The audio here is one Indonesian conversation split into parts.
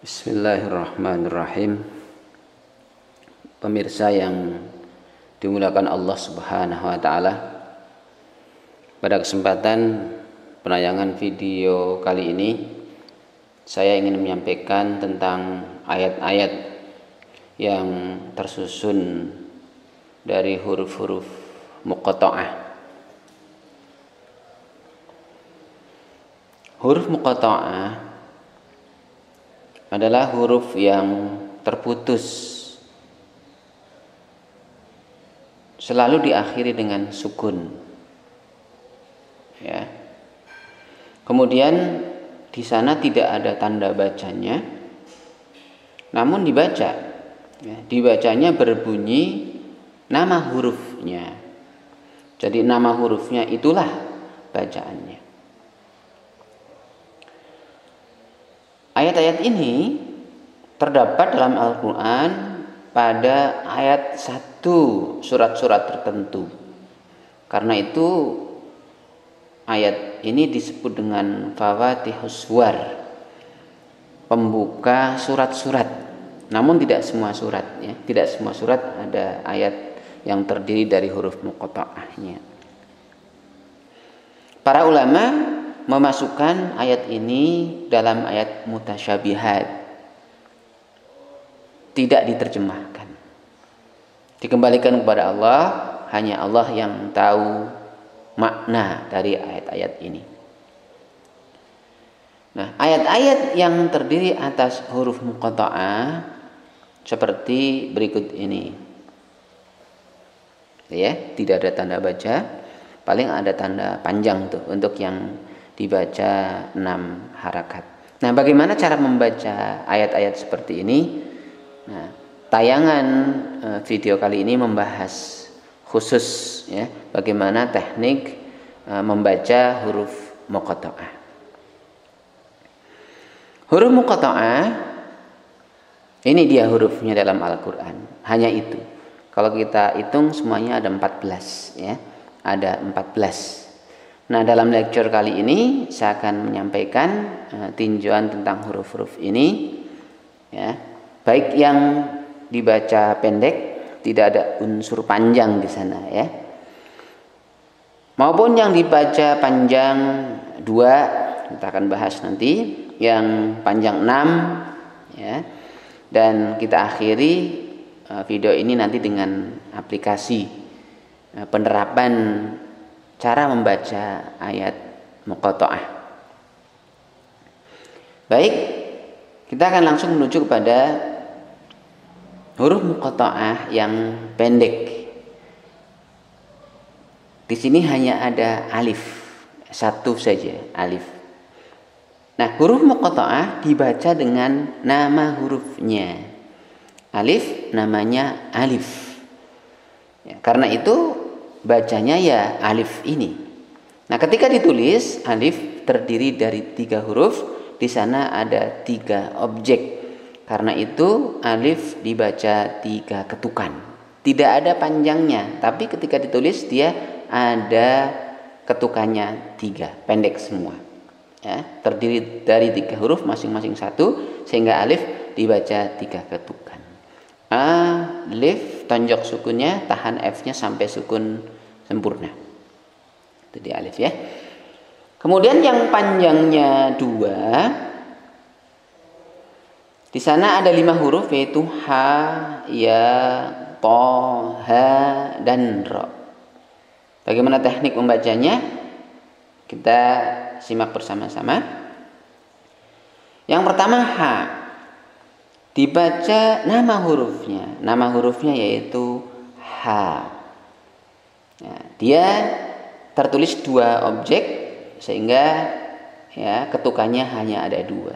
Bismillahirrahmanirrahim. Pemirsa yang dimuliakan Allah Subhanahu wa taala. Pada kesempatan penayangan video kali ini saya ingin menyampaikan tentang ayat-ayat yang tersusun dari huruf-huruf muqatta'ah. Huruf muqatta'ah adalah huruf yang terputus, selalu diakhiri dengan sukun, ya. Kemudian di sana tidak ada tanda bacanya, namun dibaca, ya. Dibacanya berbunyi nama hurufnya. Jadi nama hurufnya itulah bacaannya. Ayat-ayat ini terdapat dalam Al-Quran pada ayat 1 surat-surat tertentu. Karena itu ayat ini disebut dengan Fawatihus Suwar, pembuka surat-surat. Namun tidak semua surat, ya. Tidak semua surat ada ayat yang terdiri dari huruf muqatta'ahnya. Para ulama memasukkan ayat ini dalam ayat mutasyabihat, tidak diterjemahkan, dikembalikan kepada Allah. Hanya Allah yang tahu makna dari ayat-ayat ini. Nah, ayat-ayat yang terdiri atas huruf muqatta'ah seperti berikut ini, ya, tidak ada tanda baca, paling ada tanda panjang tuh untuk yang dibaca 6 harakat. Nah, bagaimana cara membaca ayat-ayat seperti ini? Nah, tayangan video kali ini membahas khusus, ya, bagaimana teknik membaca huruf muqatta'ah. Huruf muqatta'ah ini dia hurufnya dalam Al-Qur'an. Hanya itu. Kalau kita hitung semuanya ada 14, ya. Ada 14. Nah, dalam lecture kali ini saya akan menyampaikan tinjauan tentang huruf-huruf ini, ya. Baik yang dibaca pendek, tidak ada unsur panjang di sana, ya, maupun yang dibaca panjang 2, kita akan bahas nanti, yang panjang 6, ya. Dan kita akhiri video ini nanti dengan aplikasi penerapan cara membaca ayat muqatta'ah. Baik, kita akan langsung menuju kepada huruf muqatta'ah yang pendek. Di sini hanya ada alif, satu saja, alif. Nah, huruf muqatta'ah dibaca dengan nama hurufnya. Alif namanya alif. Ya, karena itu bacanya ya alif ini. Nah, ketika ditulis alif terdiri dari 3 huruf, di sana ada 3 objek. Karena itu alif dibaca 3 ketukan. Tidak ada panjangnya, tapi ketika ditulis dia ada ketukannya 3, pendek semua. Ya, terdiri dari 3 huruf masing-masing 1, sehingga alif dibaca 3 ketukan. Alif, tonjok sukunnya, tahan F-nya sampai sukun sempurna. Itu di alif, ya. Kemudian yang panjangnya 2, di sana ada 5 huruf, yaitu ha, ya, to, ha, dan ro. Bagaimana teknik membacanya? Kita simak bersama-sama. Yang pertama, ha. Dibaca nama hurufnya. Nama hurufnya yaitu ha. Nah, dia tertulis 2 objek, sehingga ya ketukannya hanya ada 2.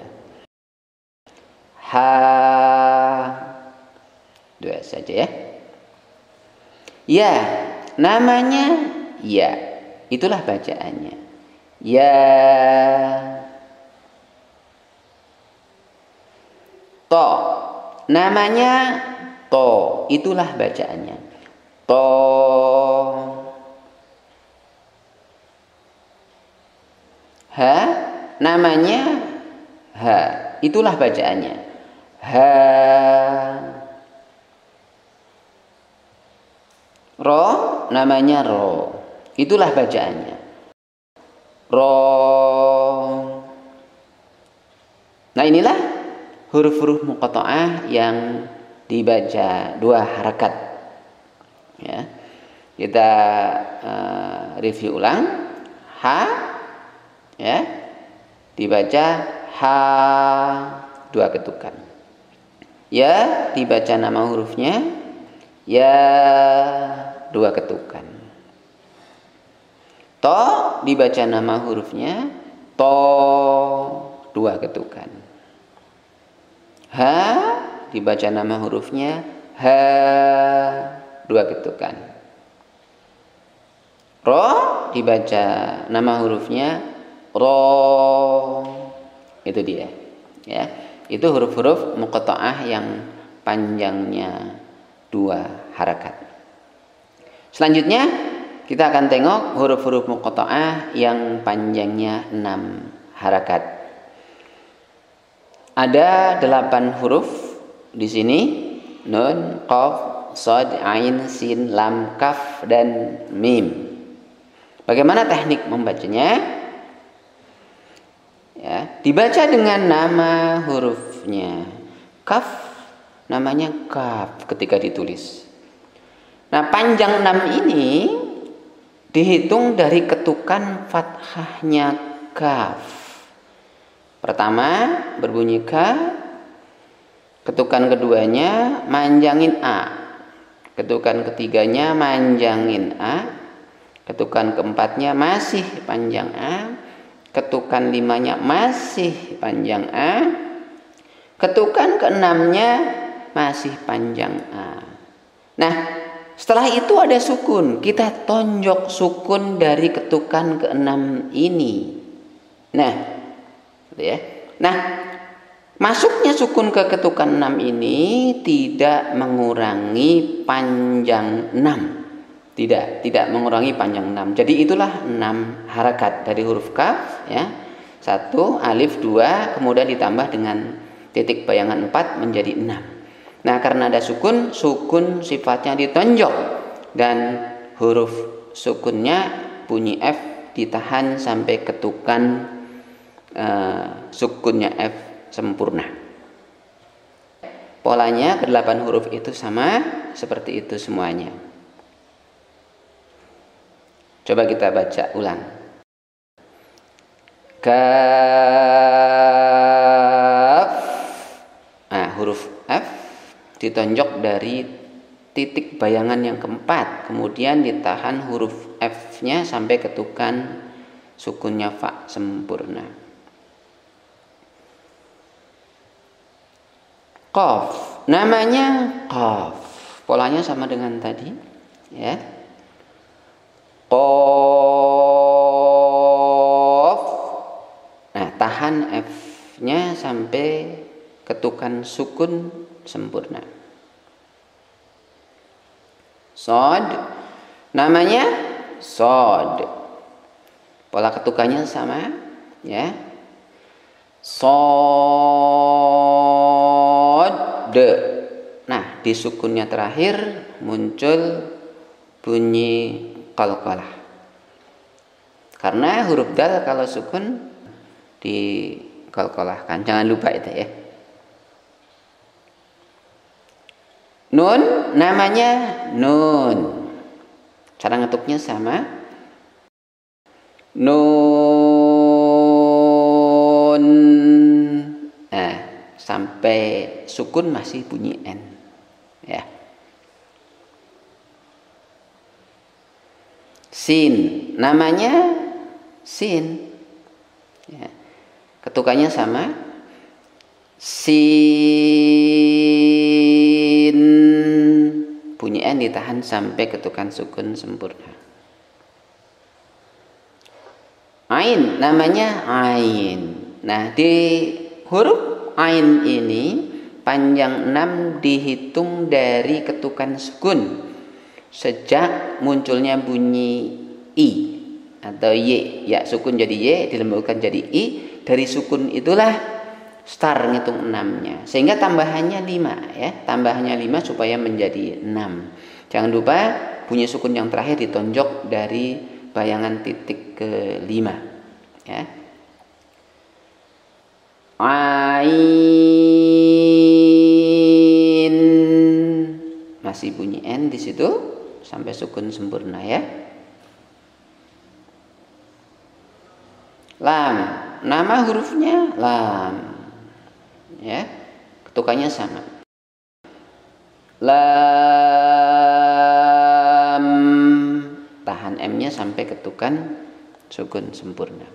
Ha, 2 saja, ya. Ya, namanya ya, itulah bacaannya. Ya. To, namanya to, itulah bacaannya. To. Ha, namanya ha, itulah bacaannya. ha. Ro namanya ro. Itulah bacaannya. Ro. Nah, inilah huruf-huruf muqatta'ah yang dibaca 2 harakat. Ya. Kita review ulang. Ha, ya, dibaca ha 2 ketukan. Ya, dibaca nama hurufnya. Ya, 2 ketukan. To, dibaca nama hurufnya. To, 2 ketukan. Ha, dibaca nama hurufnya. Ha, 2 ketukan. Ro, dibaca nama hurufnya. Ro. Itu dia. Ya, itu huruf-huruf muqatta'ah yang panjangnya 2 harakat. Selanjutnya kita akan tengok huruf-huruf muqatta'ah yang panjangnya 6 harakat. Ada 8 huruf di sini: nun, qaf, shad, ain, sin, lam, kaf, dan mim. Bagaimana teknik membacanya? Ya, dibaca dengan nama hurufnya. Kaf namanya kaf ketika ditulis. Nah, panjang 6 ini dihitung dari ketukan fathahnya kaf. Pertama berbunyi ka, ketukan keduanya manjangin a, ketukan ketiganya manjangin a, ketukan keempatnya masih panjang a, ketukan limanya masih panjang a, ketukan keenamnya masih panjang a. Nah, setelah itu ada sukun. Kita tonjok sukun dari ketukan keenam ini. Nah, ya. Nah, masuknya sukun ke ketukan 6 ini tidak mengurangi panjang 6. Tidak mengurangi panjang 6. Jadi itulah 6 harakat dari huruf kaf, ya. 1, alif, 2, kemudian ditambah dengan titik bayangan 4 menjadi 6. Nah, karena ada sukun, sukun sifatnya ditonjok dan huruf sukunnya bunyi F ditahan sampai ketukan sukunnya F sempurna. Polanya ke-8 huruf itu sama seperti itu semuanya. Coba kita baca ulang. Kaf. Nah, huruf F ditonjok dari titik bayangan yang keempat, kemudian ditahan huruf F-nya sampai ketukan sukunnya fa sempurna. Qaf, namanya qaf. Polanya sama dengan tadi, ya. Qaf. Nah, tahan F-nya sampai ketukan sukun sempurna. Shad, namanya shad. Pola ketukannya sama, ya. Shad. Nah, di sukunnya terakhir muncul bunyi qalqalah. Karena huruf dal kalau sukun di qalqalahkan. Jangan lupa itu, ya. Nun, namanya nun. Cara ngetuknya sama. Nun. Nah, sampai sukun masih bunyi N, ya. Sin, namanya sin, ya. Ketukannya sama. Sin, bunyi N ditahan sampai ketukan sukun sempurna. Ain, namanya ain. Nah, di huruf ain ini panjang 6 dihitung dari ketukan sukun sejak munculnya bunyi i atau y. Ya, sukun jadi y, dilembutkan jadi i. Dari sukun itulah start ngitung 6-nya. Sehingga tambahannya 5 ya. Tambahannya 5 supaya menjadi 6. Jangan lupa bunyi sukun yang terakhir ditonjok dari bayangan titik ke-5 ya. Ain, masih bunyi n di situ sampai sukun sempurna ya. Lam, nama hurufnya lam ya, ketukannya sama. Lam, tahan m-nya sampai ketukan sukun sempurna.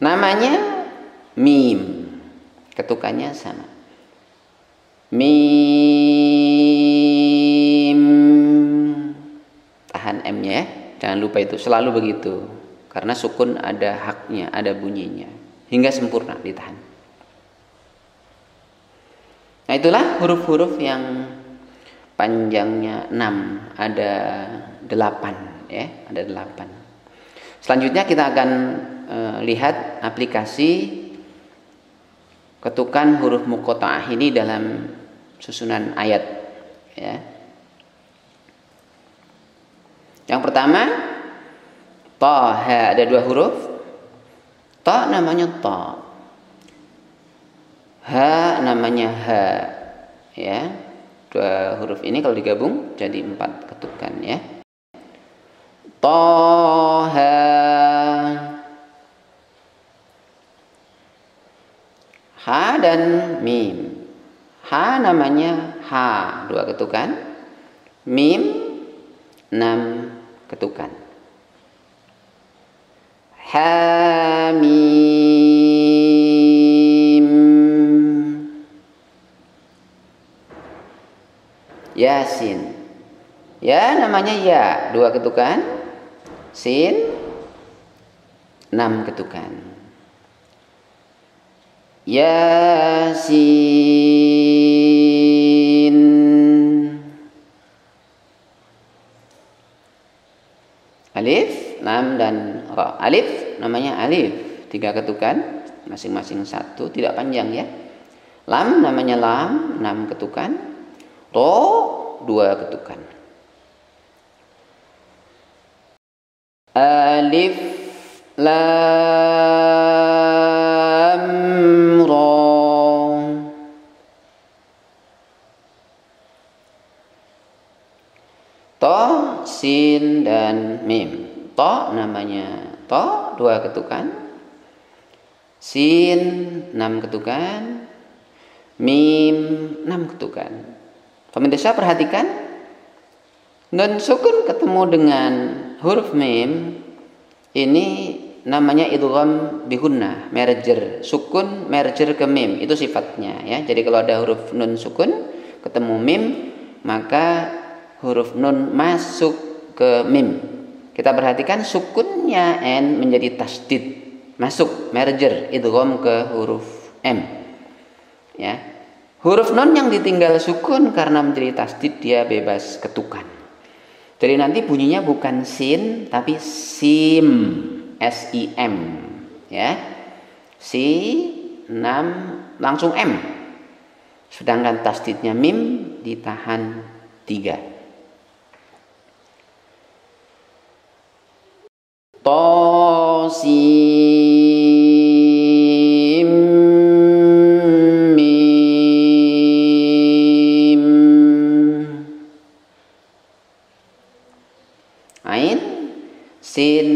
Namanya mim, ketukannya sama. Mim, tahan m-nya ya. Jangan lupa itu, selalu begitu. Karena sukun ada haknya, ada bunyinya. Hingga sempurna ditahan. Nah itulah huruf-huruf yang panjangnya 6, ada 8 ya, ada 8. Selanjutnya kita akan lihat aplikasi ketukan huruf muqatta'ah ini dalam susunan ayat ya. Yang pertama Taha, ada 2 huruf. Ta namanya ta, ha namanya ha ya. 2 huruf ini kalau digabung jadi 4 ketukan ya. Taha, ha dan mim. Ha namanya ha, 2 ketukan. Mim 6 ketukan. Hamim. Yasin. Ya namanya ya, 2 ketukan. Sin 6 ketukan. Yasin. Alif, lam dan ra. Alif namanya alif, 3 ketukan, masing-masing 1, tidak panjang ya. Lam namanya lam, 6 ketukan. Ra 2 ketukan. Alif lam ra. Ta, sin dan mim. Ta namanya ta, 2 ketukan. Sin 6 ketukan. Mim 6 ketukan. Pemirsa perhatikan, nun sukun ketemu dengan huruf mim ini namanya idgham bihunnah, merger, sukun merger ke mim, itu sifatnya ya. Jadi kalau ada huruf nun sukun ketemu mim, maka huruf nun masuk ke mim. Kita perhatikan sukunnya n menjadi tasdid, masuk merger idgham ke huruf m ya. Huruf nun yang ditinggal sukun karena menjadi tasdid dia bebas ketukan. Jadi nanti bunyinya bukan sin tapi sim, S-I-M ya. Si 6 langsung M. Sedangkan tasdidnya mim ditahan 3. Tasim mim. Ain, sin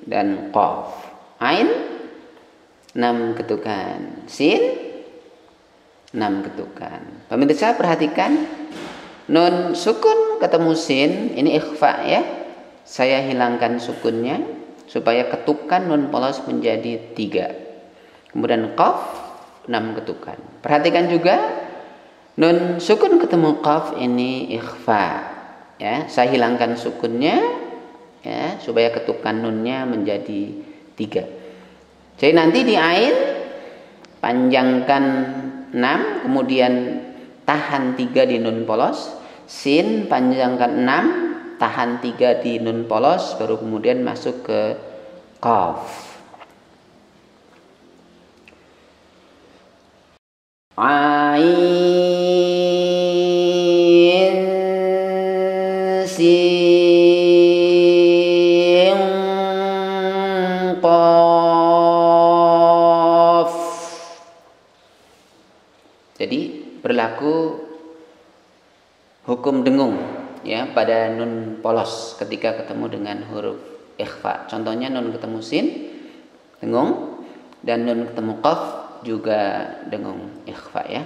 dan qaf. Ain 6 ketukan, sin 6 ketukan. Pemirsa perhatikan, nun sukun ketemu sin, ini ikhfa ya. Saya hilangkan sukunnya supaya ketukan nun polos menjadi 3. Kemudian qaf 6 ketukan. Perhatikan juga nun sukun ketemu qaf ini ikhfa ya. Saya hilangkan sukunnya ya supaya ketukan nunnya menjadi 3. Jadi nanti di ain panjangkan 6, kemudian tahan 3 di nun polos. Sin panjangkan 6, tahan 3 di nun polos, baru kemudian masuk ke qaf. Ain sin qaf. Jadi berlaku hukum dengung ya pada nun polos ketika ketemu dengan huruf ikhfa. Contohnya nun ketemu sin dengung, dan nun ketemu qaf juga dengung ikhfa ya.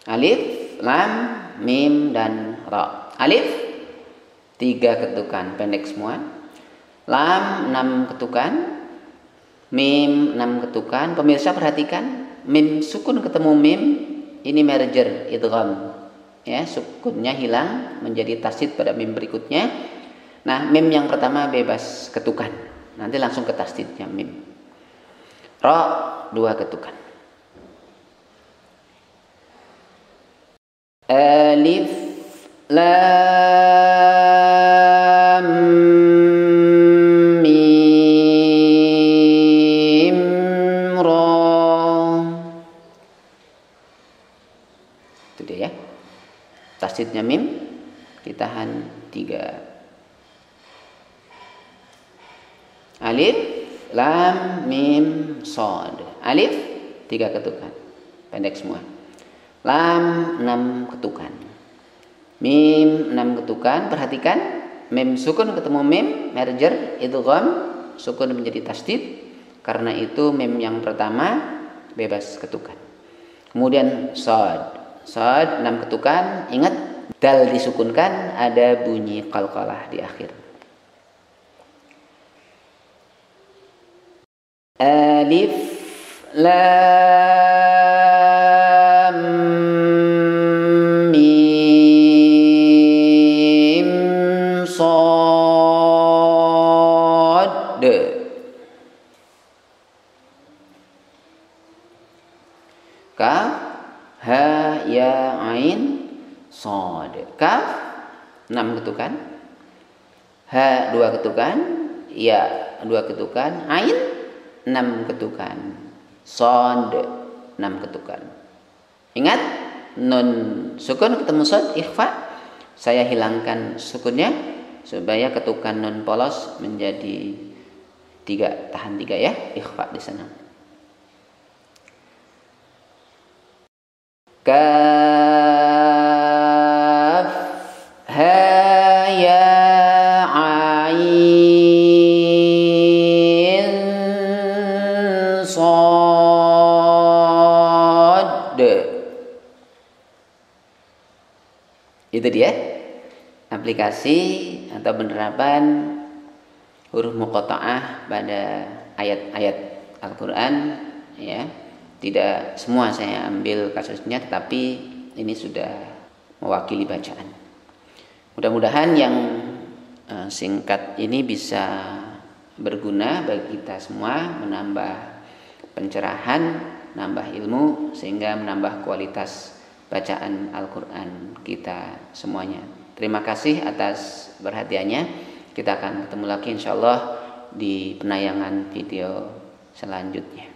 Alif, lam, mim, dan ra. Alif 3 ketukan pendek semua. Lam 6 ketukan. Mim 6 ketukan. Pemirsa perhatikan, mim sukun ketemu mim ini merger idgham. Ya, sukunnya hilang menjadi tasydid pada mim berikutnya. Nah, mim yang pertama bebas ketukan. Nanti langsung ke tasydidnya mim. Ra 2 ketukan. Alif lam mim ra. Itu dia ya. Tasydidnya mim ditahan 3. Alif, lam, mim, shad. Alif 3 ketukan pendek semua. Lam 6 ketukan. Mim 6 ketukan. Perhatikan, mim sukun ketemu mim merger idgham, sukun menjadi tasydid. Karena itu mim yang pertama bebas ketukan. Kemudian shad. Shad 6 ketukan. Ingat, dal disukunkan, ada bunyi qalqalah di akhir. Alif lam mim shad. Kaf ha ya ain shad. Kaf 6 ketukan. Ha 2 ketukan. Ya 2 ketukan. Ain 6 ketukan. Shad 6 ketukan. Ingat, nun sukun ketemu shad ikhfa. Saya hilangkan sukunnya supaya ketukan nun polos menjadi 3, tahan 3 ya, ikhfa di sana. Kaf ha ya itu dia aplikasi atau penerapan huruf muqatta'ah pada ayat-ayat Al-Quran ya. Tidak semua saya ambil kasusnya, tetapi ini sudah mewakili bacaan. Mudah-mudahan yang singkat ini bisa berguna bagi kita semua, menambah pencerahan, nambah ilmu, sehingga menambah kualitas bacaan Al-Quran kita semuanya. Terima kasih atas perhatiannya. Kita akan ketemu lagi insya Allah di penayangan video selanjutnya.